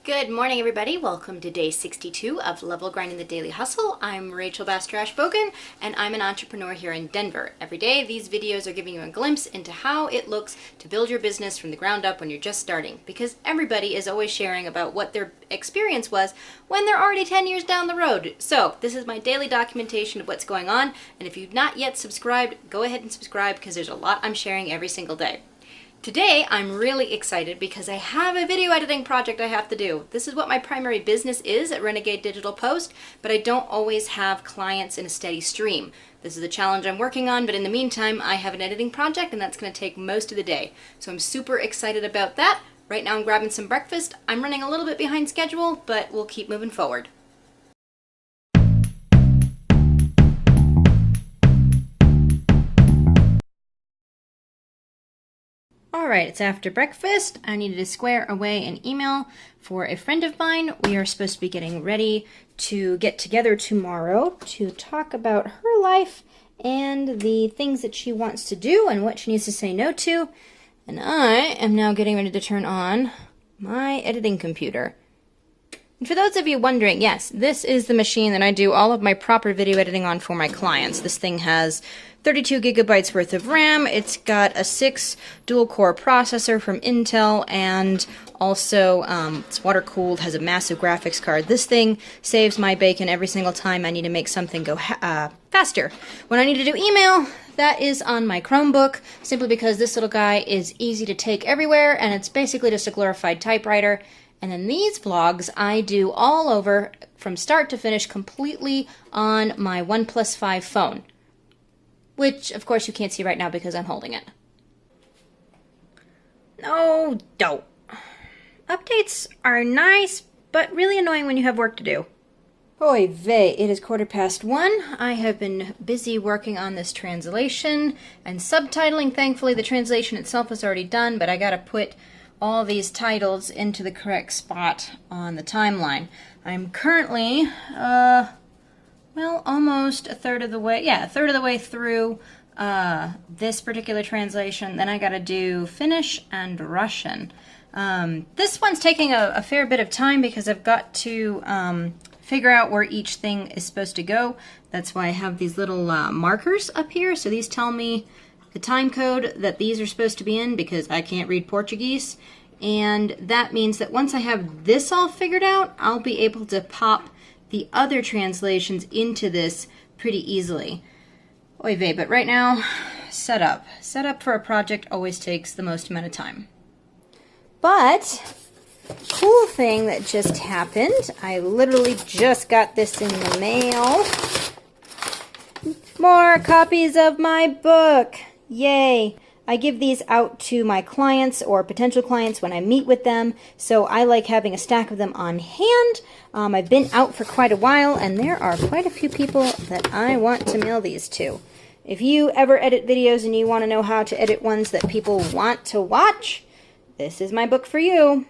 Good morning, everybody. Welcome to day 62 of Level Grinding the Daily Hustle. I'm Rachel Bastarache Bogan, and I'm an entrepreneur here in Denver. Every day, these videos are giving you a glimpse into how it looks to build your business from the ground up when you're just starting, because everybody is always sharing about what their experience was when they're already 10 years down the road. So this is my daily documentation of what's going on, and if you've not yet subscribed, go ahead and subscribe because there's a lot I'm sharing every single day. Today, I'm really excited because I have a video editing project I have to do. This is what my primary business is at Renegade Digital Post, but I don't always have clients in a steady stream. This is the challenge I'm working on, but in the meantime, I have an editing project and that's going to take most of the day. So I'm super excited about that. Right now I'm grabbing some breakfast. I'm running a little bit behind schedule, but we'll keep moving forward. Alright, it's after breakfast. I needed to square away an email for a friend of mine. We are supposed to be getting ready to get together tomorrow to talk about her life and the things that she wants to do and what she needs to say no to. And I am now getting ready to turn on my editing computer. And for those of you wondering, yes, this is the machine that I do all of my proper video editing on for my clients. This thing has 32 gigabytes worth of RAM. It's got a 6 dual-core processor from Intel, and also it's water-cooled, has a massive graphics card. This thing saves my bacon every single time I need to make something go faster. When I need to do email, that is on my Chromebook, simply because this little guy is easy to take everywhere, and it's basically just a glorified typewriter. And then these vlogs I do all over, from start to finish, completely on my OnePlus 5 phone. Which, of course, you can't see right now because I'm holding it. No, don't. Updates are nice, but really annoying when you have work to do. Oy vey, it is 1:15. I have been busy working on this translation and subtitling. Thankfully, the translation itself is already done, but I gotta put all these titles into the correct spot on the timeline. I'm currently, well, almost a third of the way through this particular translation. Then I gotta do Finnish and Russian. This one's taking a fair bit of time because I've got to figure out where each thing is supposed to go. That's why I have these little markers up here. So these tell me the time code that these are supposed to be in because I can't read Portuguese. And that means that once I have this all figured out, I'll be able to pop the other translations into this pretty easily. Oy vey, but right now, setup for a project always takes the most amount of time. But cool thing that just happened, I literally just got this in the mail. More copies of my book. Yay. I give these out to my clients or potential clients when I meet with them, so I like having a stack of them on hand. I've been out for quite a while, and there are quite a few people that I want to mail these to. If you ever edit videos and you want to know how to edit ones that people want to watch, this is my book for you.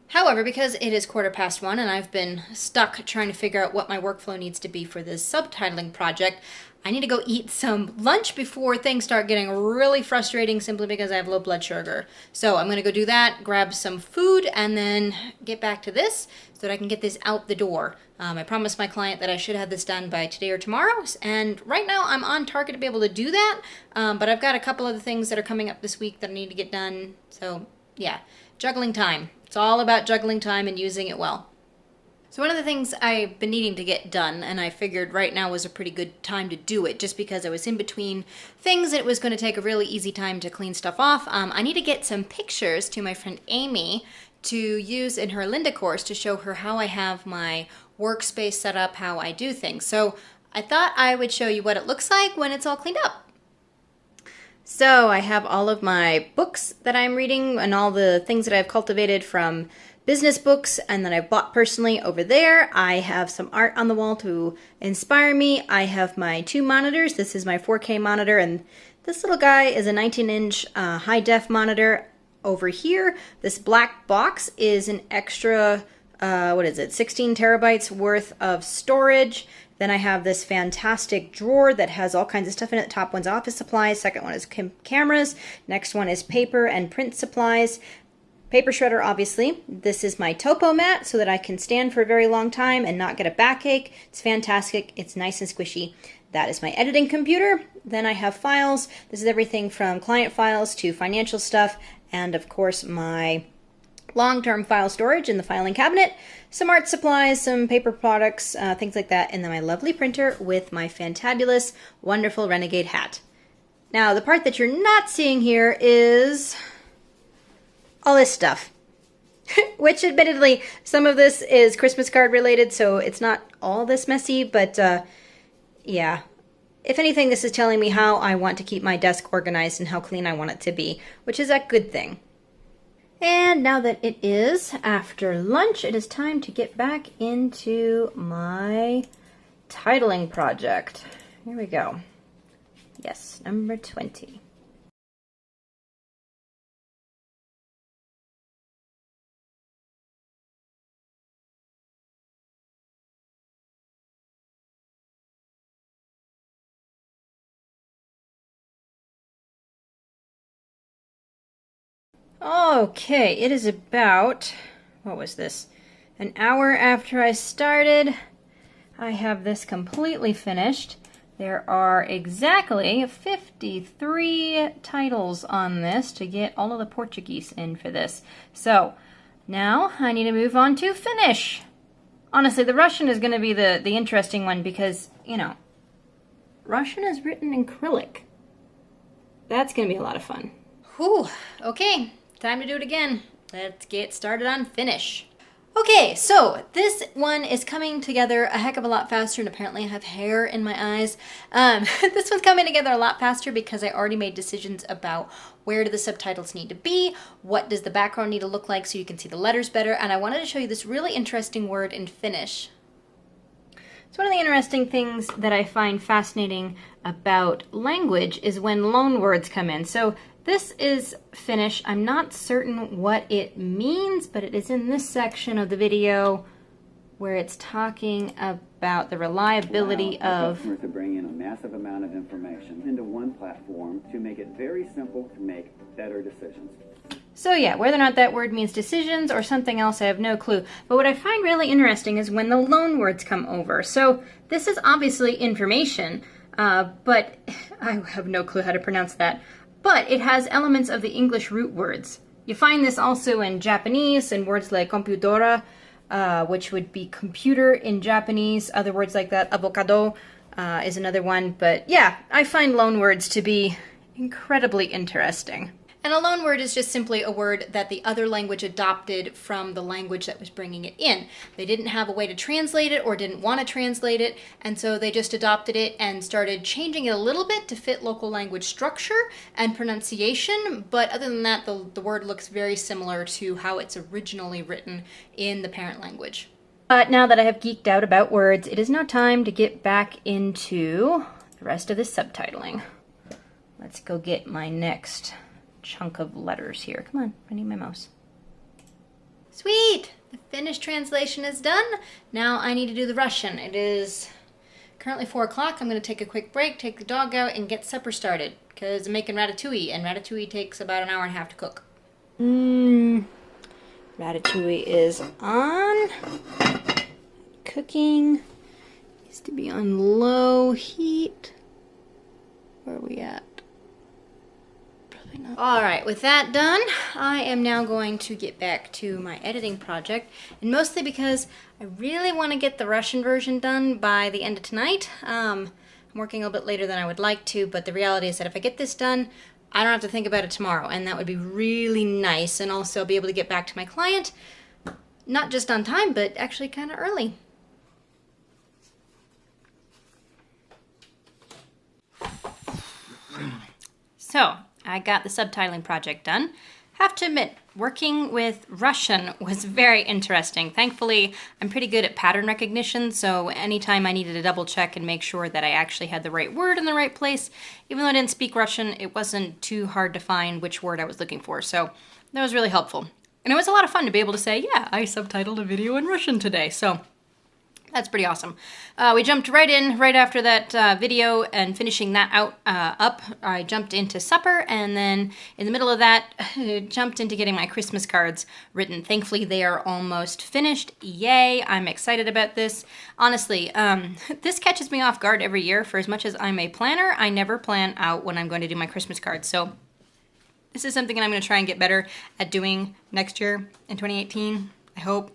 However, because it is 1:15 and I've been stuck trying to figure out what my workflow needs to be for this subtitling project, I need to go eat some lunch before things start getting really frustrating simply because I have low blood sugar. So I'm going to go do that, grab some food, and then get back to this so that I can get this out the door. I promised my client that I should have this done by today or tomorrow, and right now I'm on target to be able to do that, but I've got a couple other things that are coming up this week that I need to get done. So yeah, juggling time. It's all about juggling time and using it well. So one of the things I've been needing to get done, and I figured right now was a pretty good time to do it, just because I was in between things and it was going to take a really easy time to clean stuff off. I need to get some pictures to my friend Amy to use in her Linda course to show her how I have my workspace set up, how I do things. So I thought I would show you what it looks like when it's all cleaned up. So I have all of my books that I'm reading and all the things that I've cultivated from business books and that I've bought personally over there. I have some art on the wall to inspire me. I have my 2 monitors. This is my 4K monitor, and this little guy is a 19-inch high-def monitor. Over here, this black box is an extra, 16 terabytes worth of storage. Then I have this fantastic drawer that has all kinds of stuff in it. The top one's office supplies, second one is cameras, next one is paper and print supplies. Paper shredder, obviously. This is my topo mat so that I can stand for a very long time and not get a backache. It's fantastic. It's nice and squishy. That is my editing computer. Then I have files. This is everything from client files to financial stuff, and of course my long-term file storage in the filing cabinet, some art supplies, some paper products, things like that, and then my lovely printer with my fantabulous, wonderful Renegade hat. Now, the part that you're not seeing here is all this stuff, which admittedly, some of this is Christmas card related, so it's not all this messy, but yeah. If anything, this is telling me how I want to keep my desk organized and how clean I want it to be, which is a good thing. And now that it is after lunch, it is time to get back into my titling project. Here we go. Yes, number 20. Okay, it is about, what was this? An hour after I started. I have this completely finished. There are exactly 53 titles on this to get all of the Portuguese in for this. So now I need to move on to Finnish. Honestly, the Russian is going to be the interesting one because, you know, Russian is written in Cyrillic. That's going to be a lot of fun. Whew, okay. Time to do it again. Let's get started on Finnish. Okay, so this one is coming together a heck of a lot faster, and apparently I have hair in my eyes. This one's coming together a lot faster because I already made decisions about where do the subtitles need to be, what does the background need to look like so you can see the letters better, and I wanted to show you this really interesting word in Finnish. So one of the interesting things that I find fascinating about language is when loan words come in. So this is Finnish. I'm not certain what it means, but it is in this section of the video where it's talking about the reliability of... Customers to bring in a massive amount of information into one platform to make it very simple to make better decisions. So yeah, whether or not that word means decisions or something else, I have no clue. But what I find really interesting is when the loan words come over. So this is obviously information, but I have no clue how to pronounce that. But it has elements of the English root words. You find this also in Japanese and words like computadora, which would be computer in Japanese. Other words like that, avocado is another one. But yeah, I find loan words to be incredibly interesting. And a loan word is just simply a word that the other language adopted from the language that was bringing it in. They didn't have a way to translate it or didn't want to translate it, and so they just adopted it and started changing it a little bit to fit local language structure and pronunciation, but other than that, the word looks very similar to how it's originally written in the parent language. But now that I have geeked out about words, it is now time to get back into the rest of the subtitling. Let's go get my next chunk of letters here. Come on, I need my mouse. Sweet! The Finnish translation is done. Now I need to do the Russian. It is currently 4 o'clock. I'm going to take a quick break, take the dog out, and get supper started. Because I'm making ratatouille, and ratatouille takes about an hour and a half to cook. Ratatouille is on. Cooking. Needs to be on low heat. Where are we at? Alright, with that done, I am now going to get back to my editing project, and mostly because I really want to get the Russian version done by the end of tonight. I'm working a little bit later than I would like to, but the reality is that if I get this done, I don't have to think about it tomorrow, and that would be really nice, and also be able to get back to my client, not just on time, but actually kind of early. So, I got the subtitling project done. Have to admit, working with Russian was very interesting. Thankfully, I'm pretty good at pattern recognition, so anytime I needed to double check and make sure that I actually had the right word in the right place, even though I didn't speak Russian, it wasn't too hard to find which word I was looking for, so that was really helpful. And it was a lot of fun to be able to say, yeah, I subtitled a video in Russian today, so That's pretty awesome. We jumped right in right after that video and finishing that up. I jumped into supper, and then in the middle of that, jumped into getting my Christmas cards written. Thankfully, they are almost finished. Yay! I'm excited about this. Honestly, this catches me off guard every year. For as much as I'm a planner, I never plan out when I'm going to do my Christmas cards. So this is something that I'm going to try and get better at doing next year in 2018, I hope.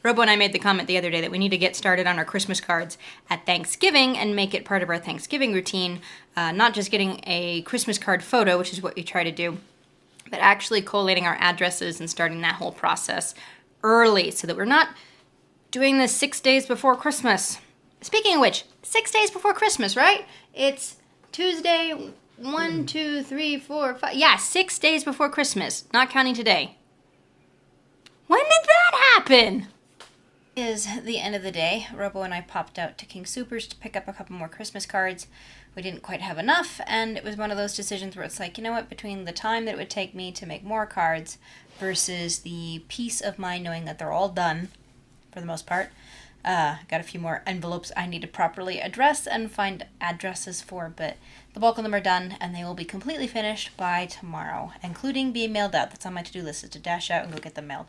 Robo and I made the comment the other day that we need to get started on our Christmas cards at Thanksgiving and make it part of our Thanksgiving routine, not just getting a Christmas card photo, which is what we try to do, but actually collating our addresses and starting that whole process early so that we're not doing this 6 days before Christmas. Speaking of which, 6 days before Christmas, right? It's Tuesday, 1, 2, 3, 4, 5. Yeah, 6 days before Christmas, not counting today. When did that happen? Is the end of the day. Robo and I popped out to King Supers to pick up a couple more Christmas cards. We didn't quite have enough, and it was one of those decisions where it's like, you know what, between the time that it would take me to make more cards versus the peace of mind knowing that they're all done, for the most part, got a few more envelopes I need to properly address and find addresses for, but the bulk of them are done, and they will be completely finished by tomorrow, including being mailed out. That's on my to-do list, is to dash out and go get them mailed.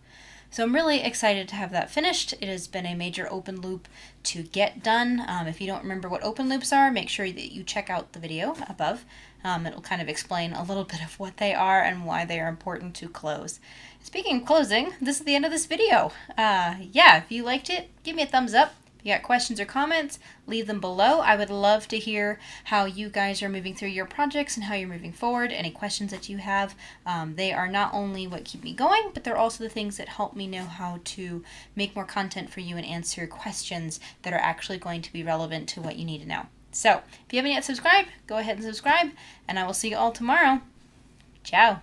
So I'm really excited to have that finished. It has been a major open loop to get done. If you don't remember what open loops are, make sure that you check out the video above. It'll kind of explain a little bit of what they are and why they are important to close. Speaking of closing, this is the end of this video. Yeah, if you liked it, give me a thumbs up. If you got questions or comments, leave them below. I would love to hear how you guys are moving through your projects and how you're moving forward. Any questions that you have, they are not only what keep me going, but they're also the things that help me know how to make more content for you and answer questions that are actually going to be relevant to what you need to know. So, if you haven't yet subscribed, go ahead and subscribe, and I will see you all tomorrow. Ciao.